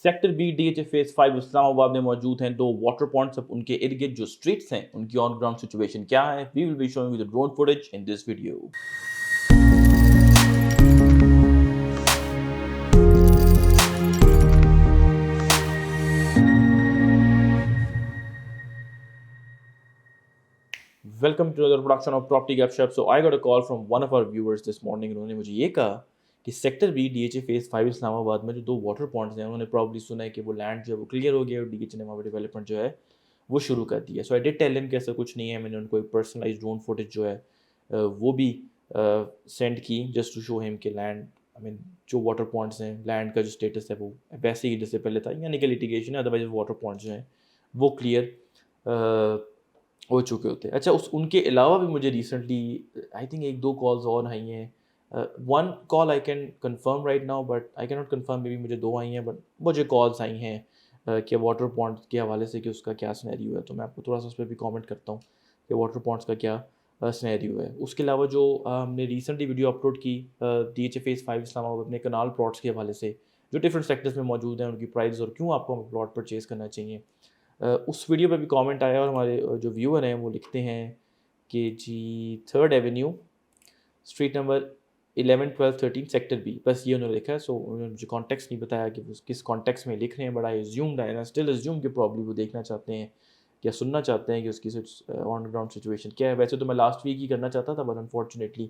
Sector B DHA phase 5 Islamabad में मौजूद हैं दो वाटर पॉइंट्स। अब उनके इर्द गिर्द जो स्ट्रीट्स हैं उनकी ऑन ग्राउंड सिचुएशन क्या है, we will be showing you the drone footage in this video. Welcome to other production of property Gupshup. So I got a call from one of our viewers this morning. उन्होंने मुझे ये कहा कि sector B DHA phase 5 Islamabad में जो दो water points हैं उन्होंने प्रॉब्ली सुना है कि वो लैंड जो है वो क्लियर हो गया और डीएचए ने वहाँ पर डेवलपमेंट जो है वो शुरू कर दिया। सो आई डिड टेल हिम कि ऐसा कुछ नहीं है। मैंने उनको एक पर्सनलाइज्ड ड्रोन फुटेज जो है वो भी सेंड की जस्ट टू शो हिम कि लैंड आई मीन जो वाटर पॉइंट्स हैं लैंड का जो स्टेटस है वो वैसे ही जैसे पहले था, यानी कि लिटिगेशन है, अदरवाइज वाटर पॉइंट्स जो हैं वो क्लियर हो चुके होते हैं। अच्छा, उस उनके अलावा भी मुझे रिसेंटली आई थिंक एक दो कॉल्स और आई हैं। One call I can confirm right now but I can not confirm, may be मुझे दो आई हैं बट मुझे कॉल्स आई हैं कि वाटर पॉइंट के हवाले से कि उसका क्या सिनेरियो है। तो मैं आपको थोड़ा सा उस पर भी कमेंट करता हूँ कि वाटर पॉइंट्स का क्या सिनेरियो है। उसके अलावा जो हमने रिसेंटली वीडियो अपलोड की डीएचए फेज 5 इस्लामाबाद अपने कनाल प्लॉट्स के हवाले से जो डिफरेंट सेक्टर्स में मौजूद हैं, उनकी प्राइस और क्यों आपको प्लॉट परचेज़ करना चाहिए, उस वीडियो पे भी कमेंट आया और हमारे जो व्यूअर हैं वो लिखते हैं कि जी 3rd avenue street number 11, 12, 13 sector B, बस ये उन्होंने लिखा है। सो उन्होंने मुझे कॉन्टेक्स्ट नहीं बताया कि वो किस कॉन्टेक्स्ट में लिख रहे हैं, but I assumed I still assume कि प्रॉब्ली वो देखना चाहते हैं या सुनना चाहते हैं कि उसकी ऑन ग्राउंड सिचुएशन क्या है। वैसे तो मैं लास्ट वीक ही करना चाहता था बट अनफॉर्चुनेटली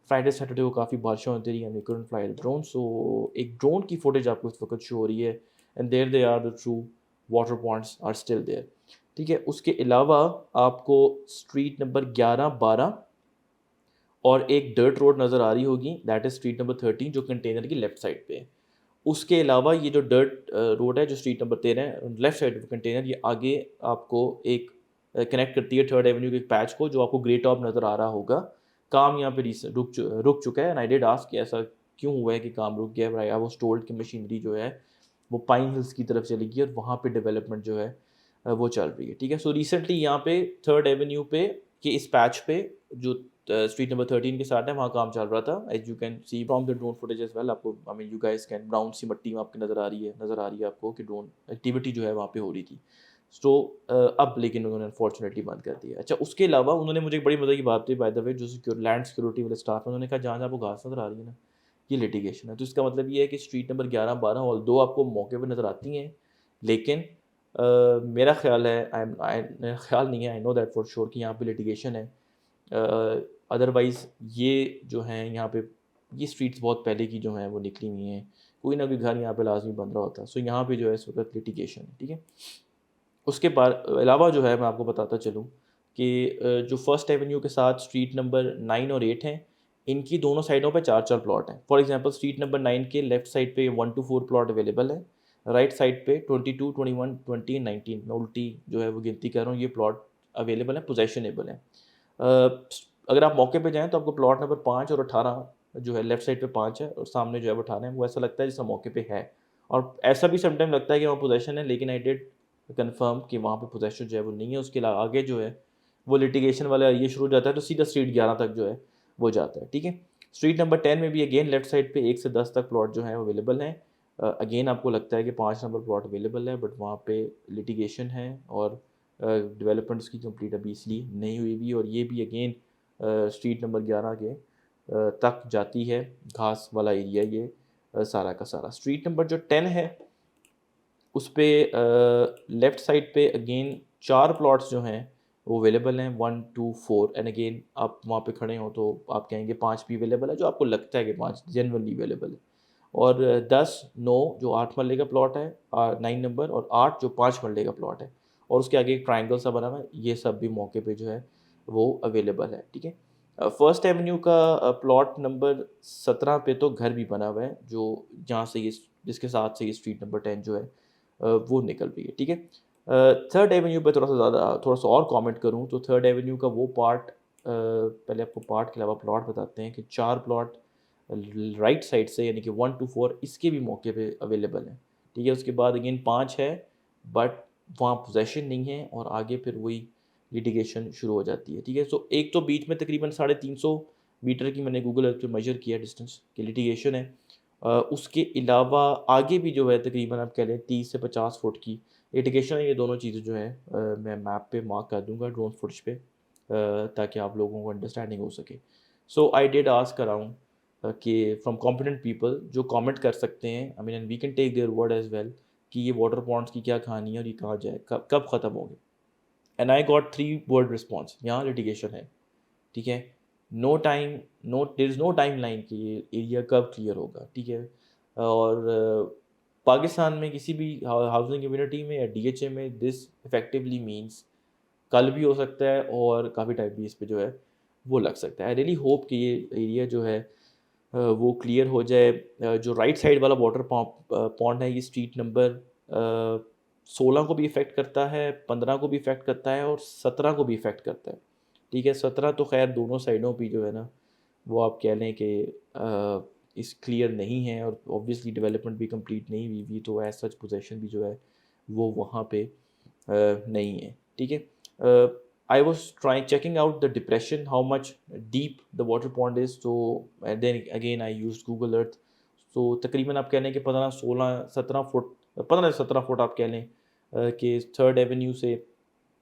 फ्राइडे सैटरडे को काफ़ी बारिशें होती रही and couldn't fly the drone। सो एक ड्रोन की फुटेज आपको इस वक्त शो हो रही है and there they are the true water points are still there. ठीक है, उसके अलावा आपको स्ट्रीट नंबर 11, 12 और एक डर्ट रोड नज़र आ रही होगी, दैट इज़ स्ट्रीट नंबर 13 जो कंटेनर की लेफ्ट साइड पे है। उसके अलावा ये जो डर्ट रोड है जो स्ट्रीट नंबर 13 है लेफ्ट साइड कंटेनर, ये आगे आपको एक कनेक्ट करती है 3rd एवेन्यू के एक पैच को जो आपको ग्रे टॉप नज़र आ रहा होगा। काम यहाँ पे रुक चुका है एंड आई डिड आस्क कि ऐसा क्यों हुआ है कि काम रुक गया है। आई वाज टोल्ड कि मशीनरी जो है वो पाइन हिल्स की तरफ चली गई और वहाँ पे डेवलपमेंट जो है वो चल रही है। ठीक है, सो रिसेंटली यहाँ पे 3rd एवेन्यू पे कि इस पैच पे जो स्ट्रीट नंबर 13 के साथ है वहाँ काम चल रहा था। As you can see from the drone footage as well, आपको I mean you guys can brown see मट्टी में आपकी नज़र आ रही है आपको कि ड्रोन एक्टिविटी जो है वहाँ पे हो रही थी। सो अब लेकिन उन्होंने अनफॉर्चुनेटली बंद कर दिया। अच्छा, उसके अलावा उन्होंने मुझे एक बड़ी मज़े की बात थी बाय द वे, जो लैंड सिक्योरिटी वाले स्टाफ है, उन्होंने कहा जहाँ जहाँ आपको घास नज़र आ रही है ना ये लिटिगेशन है। तो इसका मतलब ये है कि स्ट्रीट नंबर 11, 12 और दो आपको मौके पर नज़र आती हैं, लेकिन मेरा ख्याल है मेरा ख्याल नहीं है, I know that for sure कि यहाँ पे लिटिगेशन है। अदरवाइज़ ये जो हैं यहाँ पे ये स्ट्रीट्स बहुत पहले की जो हैं वो निकली हुई हैं, कोई ना कोई घर यहाँ पे लाजमी बन रहा होता है। सो यहाँ पे जो है इस वक्त लिटिगेशन है। ठीक है, उसके बाद अलावा जो है मैं आपको बताता चलूँ कि जो फर्स्ट एवेन्यू के साथ स्ट्रीट नंबर 9 और 8 हैं, इनकी दोनों साइडों पे 4-4 प्लॉट हैं। फॉर एग्जांपल स्ट्रीट नंबर 9 के लेफ्ट साइड पे 1 to 4 प्लॉट अवेलेबल है, राइट साइड पे 22, 21, 20 एंड 19, मैं उल्टी जो है वो गिनती कर रहा हूँ, ये प्लॉट अवेलेबल है, पोजेशनेबल है। अगर आप मौके पे जाएँ तो आपको प्लॉट नंबर 5 और 18 जो है लेफ्ट साइड पे 5 है और सामने जो है वो 18 है, वो ऐसा लगता है जैसे मौके पे है। और ऐसा भी समटाइम लगता है कि वहाँ पोजेशन है, लेकिन आई डिड कन्फर्म कि वहाँ पे पोजेशन जो है वो नहीं है। उसके आगे जो है वो लिटिगेशन वाला ये शुरू हो जाता है, तो सीधा स्ट्रीट 11 तक जो है वो जाता है। ठीक है, स्ट्रीट नंबर 10 में भी अगेन लेफ्ट साइड पे 1 से 10 तक प्लॉट जो है अवेलेबल हैं। अगेन आपको लगता है कि 5 नंबर प्लॉट अवेलेबल है बट वहाँ पे लिटिगेशन है और डेवलपमेंट उसकी कंप्लीट अभी इसलिए नहीं हुई भी, और ये भी अगेन स्ट्रीट नंबर 11 के तक जाती है। घास वाला एरिया ये सारा का सारा। स्ट्रीट नंबर जो 10 है उस पे लेफ़्ट साइड पे अगेन 4 प्लॉट्स जो हैं वो अवेलेबल हैं, 1, 2, 4 एंड अगेन आप वहाँ पे खड़े हो तो आप कहेंगे 5 भी अवेलेबल है, जो आपको लगता है कि 5 जेनुइनली अवेलेबल है। और 10, 9 जो 8 मरले का प्लॉट है, 9 नंबर, और 8 जो 5 मरले का प्लॉट है, और उसके आगे एक ट्रायंगल सा बना हुआ है, ये सब भी मौके पे जो है वो अवेलेबल है। ठीक है, फर्स्ट एवेन्यू का प्लॉट नंबर 17 पे तो घर भी बना हुआ है, जो जहाँ से ये जिसके साथ से ये स्ट्रीट नंबर 10 जो है वो निकल रही है। ठीक है, 3rd एवेन्यू पे थोड़ा सा और कमेंट करूँ तो 3rd एवेन्यू का वो पार्ट, पहले आपको पार्ट के अलावा प्लॉट बताते हैं कि 4 प्लॉट राइट साइड से यानी कि 1 to 4 इसके भी मौके पे अवेलेबल हैं। ठीक है, उसके बाद अगेन 5 है बट वहाँ पोजेशन नहीं है और आगे फिर वही लिटिगेशन शुरू हो जाती है। ठीक है, सो एक तो बीच में तकरीबन 350 मीटर की मैंने गूगल अर्थ पे मेजर किया डिस्टेंस कि लिटिगेशन है, उसके अलावा आगे भी जो है तकरीबन आप कह लें 30 से 50 फुट की इंडिकेशन है, ये दोनों चीज़ें जो हैं मैं मैप पे मार्क कर दूँगा ड्रोन फुटेज पे, ताकि आप लोगों को अंडरस्टैंडिंग हो सके। So I did ask around कि फ्रॉम कॉम्पिटेंट पीपल जो कमेंट कर सकते हैं, I mean and we can take their word as well कि ये वाटर पॉन्ड्स की क्या कहानी है और ये कहाँ जाए, कब कब ख़त्म होंगे। And I got 3 word response, यहाँ लिटिगेशन है, ठीक है? No time, no there is no timeline कि ये एरिया कब क्लियर होगा, ठीक है? और पाकिस्तान में किसी भी हाउसिंग कम्युनिटी में या डीएचए में दिस इफेक्टिवली मीन्स कल भी हो सकता है और काफ़ी टाइम भी इस पे जो है वो लग सकता है। आई रियली होप कि ये एरिया जो है वो क्लियर हो जाए। जो राइट साइड वाला वाटर पॉन्ड है, ये स्ट्रीट नंबर 16 को भी इफ़ेक्ट करता है, 15 को भी इफ़ेक्ट करता है और 17 को भी इफ़ेक्ट करता है। ठीक है, 17 तो ख़ैर दोनों साइडों पे जो है ना, वो आप कह लें कि इस क्लियर नहीं है और ऑब्वियसली डेवलपमेंट भी कंप्लीट नहीं हुई हुई, तो एज़ सच पोज़ेशन भी जो है वो वहाँ पे नहीं है। ठीक है? I was trying checking out the depression, how much deep the water pond is. So and then again I used Google Earth. So तकरीबन आप कह लें कि 15, 16, 17 फुट, 15 से 17 फुट आप कह लें कि 3rd एवेन्यू से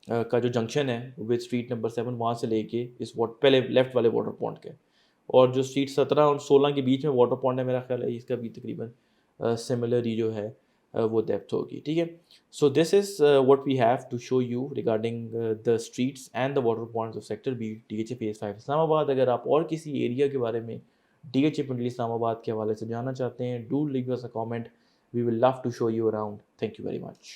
का जो जंक्शन है विद स्ट्रीट नंबर 7, वहाँ से लेके इस वाट पहले लेफ्ट वाले वाटर पॉन्ड के, और जो स्ट्रीट 17 और 16 के बीच में वाटर पॉन्ड है, मेरा ख्याल है इसका भी तकरीबन सिमिलर ही जो है वो डेप्थ होगी। ठीक है? So this is what we have to show you regarding the streets and the water ponds of Sector B, DHA Phase 5 Islamabad. अगर आप और किसी एरिया के बारे में DHA पिंडली इस्लामाबाद के हवाले से जानना चाहते हैं, do leave us a comment, we will love to show you around. Thank you very much.